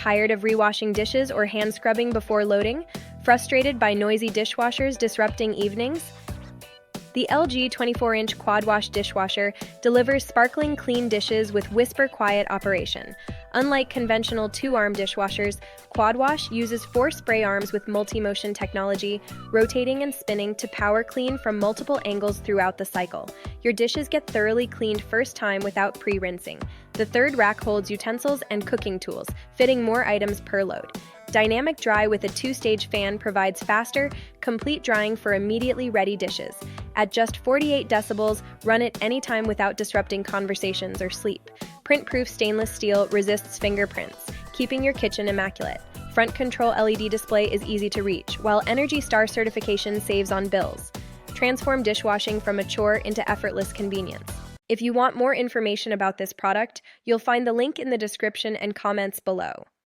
Tired of rewashing dishes or hand scrubbing before loading? Frustrated by noisy dishwashers disrupting evenings? The LG 24-inch QuadWash dishwasher delivers sparkling clean dishes with whisper-quiet operation. Unlike conventional two-arm dishwashers, QuadWash uses 4 spray arms with multi-motion technology, rotating and spinning to power clean from multiple angles throughout the cycle. Your dishes get thoroughly cleaned first time without pre-rinsing. The third rack holds utensils and cooking tools, fitting more items per load. Dynamic Dry with a 2-stage fan provides faster, complete drying for immediately ready dishes. At just 48 decibels, run it anytime without disrupting conversations or sleep. Print-proof stainless steel resists fingerprints, keeping your kitchen immaculate. Front control LED display is easy to reach, while Energy Star certification saves on bills. Transform dishwashing from a chore into effortless convenience. If you want more information about this product, you'll find the link in the description and comments below.